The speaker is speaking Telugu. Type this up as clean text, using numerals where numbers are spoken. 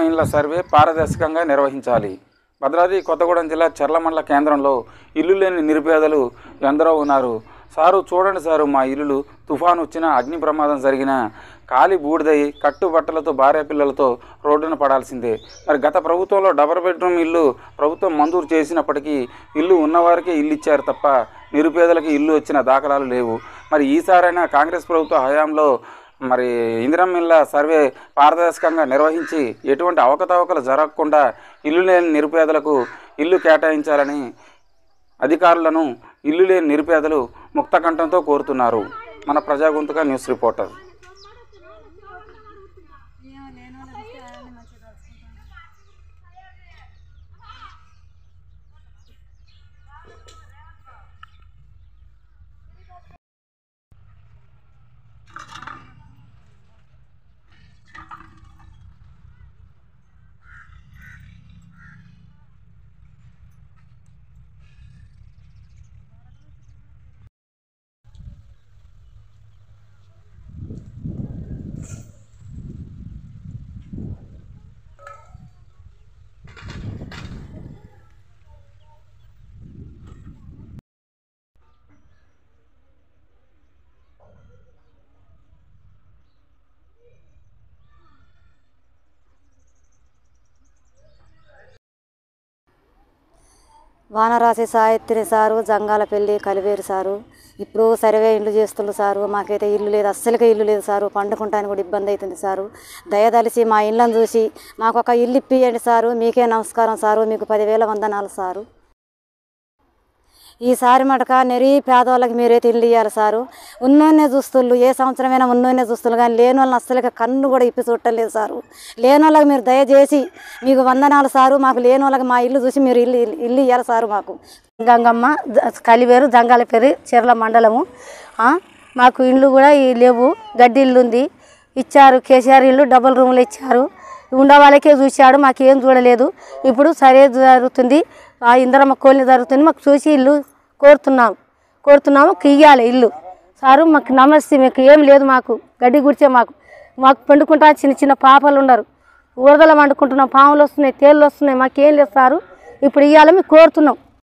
ఇండ్ల సర్వే పారదర్శకంగా నిర్వహించాలి. భద్రాద్రి కొత్తగూడెం జిల్లా చర్ల మండల కేంద్రంలో ఇల్లు లేని నిరుపేదలు ఎందరో ఉన్నారు. సారు చూడండి సారు, మా ఇల్లులు తుఫాను వచ్చినా, అగ్ని ప్రమాదం జరిగినా కాలి బూడిదై కట్టుబట్టలతో భార్య పిల్లలతో రోడ్డున పడాల్సిందే. మరి గత ప్రభుత్వంలో డబుల్ బెడ్రూమ్ ఇల్లు ప్రభుత్వం మంజూరు చేసినప్పటికీ ఇల్లు ఉన్నవారికే ఇల్లు ఇచ్చారు తప్ప నిరుపేదలకి ఇల్లు వచ్చిన దాఖలాలు లేవు. మరి ఈసారైనా కాంగ్రెస్ ప్రభుత్వ హయాంలో మరి ఇందిరమ్మ ఇళ్ళ సర్వే పారదర్శకంగా నిర్వహించి ఎటువంటి అవకతవకలు జరగకుండా ఇల్లు లేని నిరుపేదలకు ఇల్లు కేటాయించాలని అధికారులను ఇల్లు లేని నిరుపేదలు ముక్తకంఠంతో కోరుతున్నారు. మన ప్రజాగొంతుక news reporter. Vanarasi Sahitri sir, Jangalapalli Kaliveru sir. ఇప్పుడు సర్వే ఇల్లు చేస్తున్నారు సారు. మాకైతే ఇల్లు లేదు, అస్సలుకే ఇల్లు లేదు సారు. పండుకుంటానికి కూడా ఇబ్బంది అవుతుంది సారు. దయదలిసి మా ఇళ్ళను చూసి మాకు ఒక ఇల్లు ఇప్పియండి సారు. మీకే నమస్కారం సారు. మీకు 10,000 వందనాలు సారు. ఈసారి మటుక పేదవాళ్ళకి మీరైతే ఇల్లు ఇవ్వాలి సారు. ఉన్నోనే చూస్తుళ్ళు, ఏ సంవత్సరమైనా ఉన్నోనే చూస్తుళ్ళు, కానీ లేని వాళ్ళని అస్సలుగా కన్ను కూడా ఇప్పి చూడలేదు సారు. లేని వాళ్ళకి మీరు దయచేసి మీకు వందనాలు సారు. మాకు లేని వాళ్ళకి మా ఇల్లు చూసి మీరు ఇల్లు ఇవ్వాలి సారు. మాకు గంగమ్మ కలివేరు జంగాలపల్లి చర్ల మండలము. మాకు ఇల్లు కూడా లేవు, గడ్డి ఇల్లు ఉంది. ఇచ్చారు కేసీఆర్ ఇల్లు, డబుల్ రూములు ఇచ్చారు. ఉండవాళ్ళకే చూశాడు, మాకేం చూడలేదు. ఇప్పుడు సరే జరుగుతుంది, ఇందిరమ్మ కాలనీ జరుగుతుంది. మాకు చూసి ఇల్లు కోరుతున్నాము ఇయ్యాలి ఇల్లు సారు. మాకు నమస్తే, మీకు ఏం లేదు, మాకు గడ్డి గుడిచే మాకు పండుకుంటా చిన్న చిన్న పాపలు ఉన్నారు. వరదలు వండుకుంటున్నాం, పాములు వస్తున్నాయి, తేళ్ళు వస్తున్నాయి, మాకేం లేదు సారు. ఇప్పుడు ఇవ్వాలి, మీకు కోరుతున్నాం.